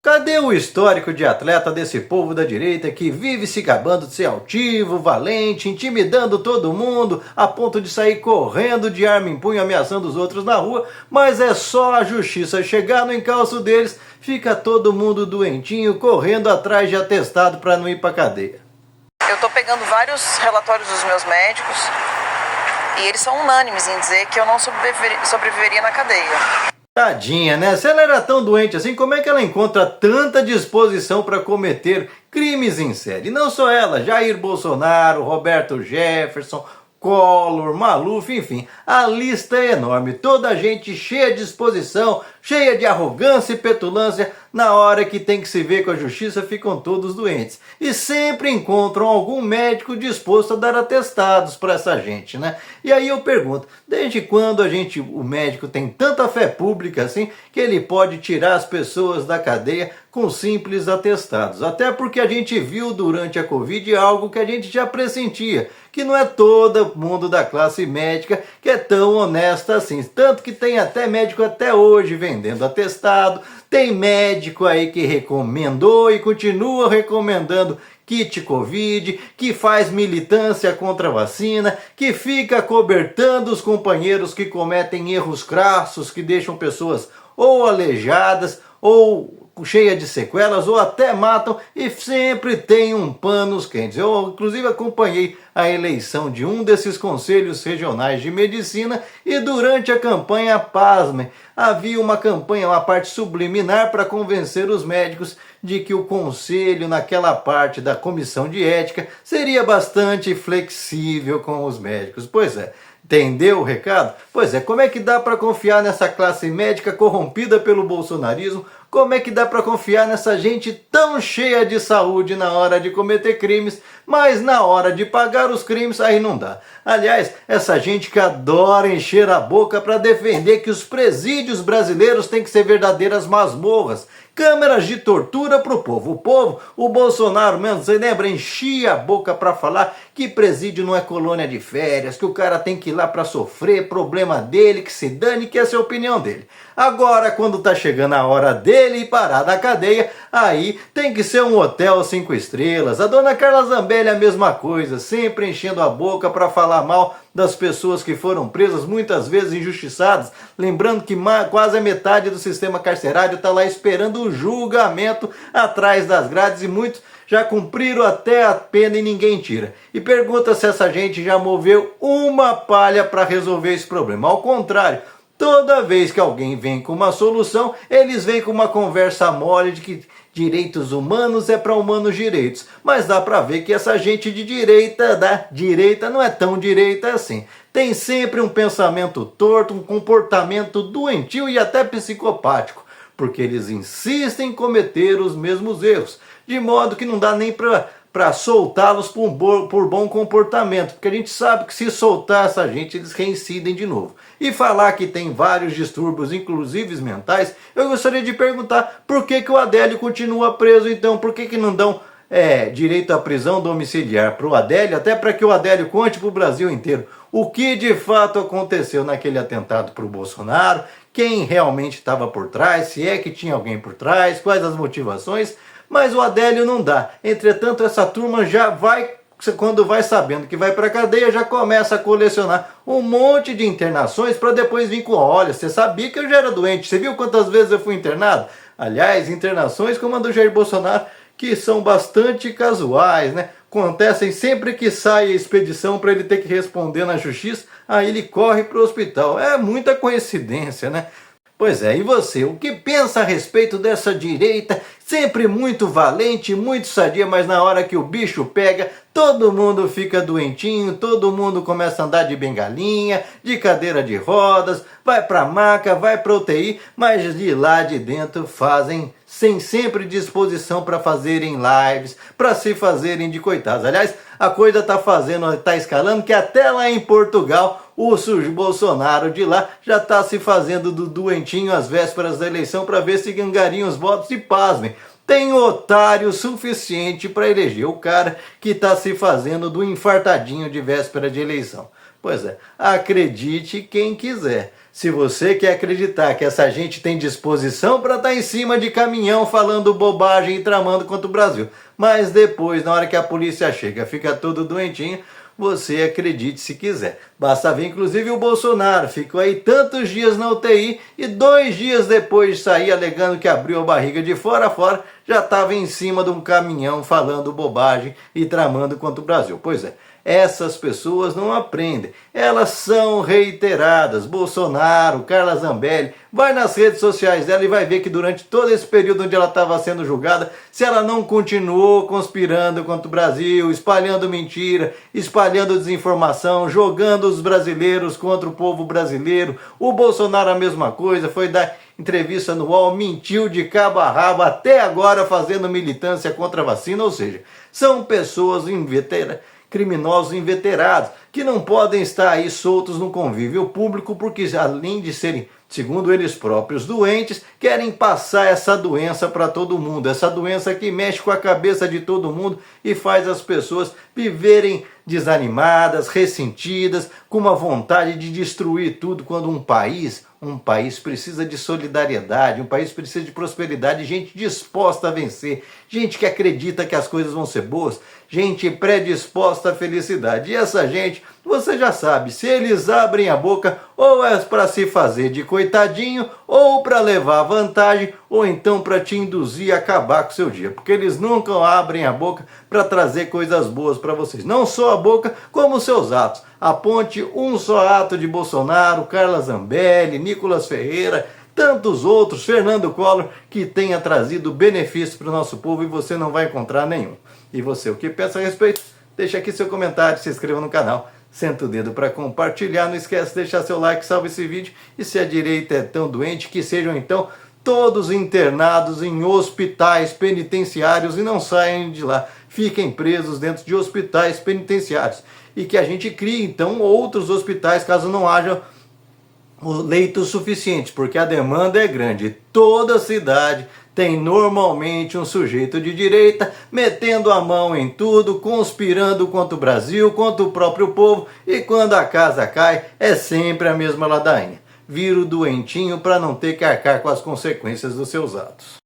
Cadê o histórico de atleta desse povo da direita que vive se gabando de ser altivo, valente, intimidando todo mundo, a ponto de sair correndo de arma em punho ameaçando os outros na rua, mas é só a justiça chegar no encalço deles, fica todo mundo doentinho, correndo atrás de atestado para não ir pra cadeia. Eu tô pegando vários relatórios dos meus médicos e eles são unânimes em dizer que eu não sobreviveria na cadeia. Tadinha, né? Se ela era tão doente assim, como é que ela encontra tanta disposição para cometer crimes em série? Não só ela, Jair Bolsonaro, Roberto Jefferson, Collor, Maluf, enfim, a lista é enorme. Toda a gente cheia de disposição, cheia de arrogância e petulância, na hora que tem que se ver com a justiça ficam todos doentes. E sempre encontram algum médico disposto a dar atestados para essa gente, né? E aí eu pergunto, desde quando o médico tem tanta fé pública assim, que ele pode tirar as pessoas da cadeia com simples atestados? Até porque a gente viu durante a Covid algo que a gente já pressentia, que não é todo mundo da classe médica que é tão honesta assim. Tanto que tem até médico até hoje vendendo atestado, tem médico aí que recomendou e continua recomendando kit Covid, que faz militância contra a vacina, que fica cobertando os companheiros que cometem erros crassos, que deixam pessoas ou aleijadas ou cheia de sequelas ou até matam, e sempre tem um panos quentes. Eu inclusive acompanhei a eleição de um desses conselhos regionais de medicina e durante a campanha, pasmem, havia uma campanha, uma parte subliminar para convencer os médicos de que o conselho naquela parte da comissão de ética seria bastante flexível com os médicos. Pois é. Entendeu o recado? Pois é, como é que dá para confiar nessa classe médica corrompida pelo bolsonarismo? Como é que dá para confiar nessa gente tão cheia de saúde na hora de cometer crimes, mas na hora de pagar os crimes aí não dá? Aliás, essa gente que adora encher a boca para defender que os presídios brasileiros têm que ser verdadeiras masmorras, câmeras de tortura para o povo. O Bolsonaro mesmo, você lembra, enchia a boca para falar que presídio não é colônia de férias, que o cara tem que ir lá para sofrer, problema dele, que se dane, que essa é a opinião dele. Agora, quando tá chegando a hora dele ir parar da cadeia, aí tem que ser um hotel 5 estrelas. A dona Carla Zambelli é a mesma coisa, sempre enchendo a boca para falar mal das pessoas que foram presas, muitas vezes injustiçadas, lembrando que quase a metade do sistema carcerário está lá esperando o julgamento atrás das grades e muitos já cumpriram até a pena e ninguém tira. E pergunta se essa gente já moveu uma palha para resolver esse problema. Ao contrário, toda vez que alguém vem com uma solução, eles vêm com uma conversa mole de que direitos humanos é para humanos direitos. Mas dá para ver que essa gente de direita, da direita, não é tão direita assim. Tem sempre um pensamento torto, um comportamento doentio e até psicopático, porque eles insistem em cometer os mesmos erros, de modo que não dá nem para soltá-los por bom comportamento, porque a gente sabe que se soltar essa gente, eles reincidem de novo. E falar que tem vários distúrbios, inclusive mentais, eu gostaria de perguntar por que o Adélio continua preso então, por que não dão direito à prisão domiciliar para o Adélio, até para que o Adélio conte para o Brasil inteiro o que de fato aconteceu naquele atentado para o Bolsonaro, quem realmente estava por trás, se é que tinha alguém por trás, quais as motivações. Mas o Adélio não dá. Entretanto, essa turma já vai, quando vai sabendo que vai para a cadeia, já começa a colecionar um monte de internações para depois vir com, olha, você sabia que eu já era doente, você viu quantas vezes eu fui internado? Aliás, internações como a do Jair Bolsonaro, que são bastante casuais, né? Acontecem sempre que sai a expedição para ele ter que responder na justiça, aí ele corre para o hospital. É muita coincidência, né? Pois é, e você, o que pensa a respeito dessa direita, sempre muito valente, muito sadia, mas na hora que o bicho pega, todo mundo fica doentinho, todo mundo começa a andar de bengalinha, de cadeira de rodas, vai pra maca, vai pra UTI, mas de lá de dentro fazem sem sempre disposição para fazerem lives, para se fazerem de coitados. Aliás, a coisa tá escalando que até lá em Portugal, o Bolsonaro de lá já está se fazendo do doentinho às vésperas da eleição para ver se gangaria os votos e pasmem. Tem otário suficiente para eleger o cara que está se fazendo do infartadinho de véspera de eleição. Pois é, acredite quem quiser. Se você quer acreditar que essa gente tem disposição para estar em cima de caminhão falando bobagem e tramando contra o Brasil, mas depois, na hora que a polícia chega, fica todo doentinho, você acredite se quiser. Basta ver, inclusive, o Bolsonaro ficou aí tantos dias na UTI e 2 dias depois de sair alegando que abriu a barriga de fora a fora, já estava em cima de um caminhão falando bobagem e tramando contra o Brasil. Pois é. Essas pessoas não aprendem, elas são reiteradas. Bolsonaro, Carla Zambelli, vai nas redes sociais dela e vai ver que durante todo esse período onde ela estava sendo julgada, se ela não continuou conspirando contra o Brasil, espalhando mentira, espalhando desinformação, jogando os brasileiros contra o povo brasileiro. O Bolsonaro a mesma coisa, foi dar entrevista no UOL, mentiu de cabo a rabo, até agora fazendo militância contra a vacina, ou seja, são pessoas inveteradas, criminosos inveterados, que não podem estar aí soltos no convívio público, porque além de serem, segundo eles próprios, doentes, querem passar essa doença para todo mundo, essa doença que mexe com a cabeça de todo mundo e faz as pessoas viverem desanimadas, ressentidas, com uma vontade de destruir tudo, quando um país precisa de solidariedade, um país precisa de prosperidade, gente disposta a vencer, gente que acredita que as coisas vão ser boas, gente predisposta à felicidade. E essa gente, você já sabe, se eles abrem a boca, ou é para se fazer de coitadinho, ou para levar vantagem, ou então para te induzir a acabar com o seu dia, porque eles nunca abrem a boca para trazer coisas boas para vocês, não só a boca, como seus atos. Aponte um só ato de Bolsonaro, Carla Zambelli, Nicolas Ferreira, tantos outros, Fernando Collor, que tenha trazido benefício para o nosso povo, e você não vai encontrar nenhum. E você, o que pensa a respeito? Deixa aqui seu comentário, se inscreva no canal, senta o dedo para compartilhar, não esquece de deixar seu like, salva esse vídeo, e se a direita é tão doente, que sejam então todos internados em hospitais penitenciários e não saiam de lá, fiquem presos dentro de hospitais penitenciários. E que a gente crie então outros hospitais caso não haja leitos suficientes, porque a demanda é grande. Toda cidade tem normalmente um sujeito de direita metendo a mão em tudo, conspirando contra o Brasil, contra o próprio povo, e quando a casa cai é sempre a mesma ladainha. Vira o doentinho para não ter que arcar com as consequências dos seus atos.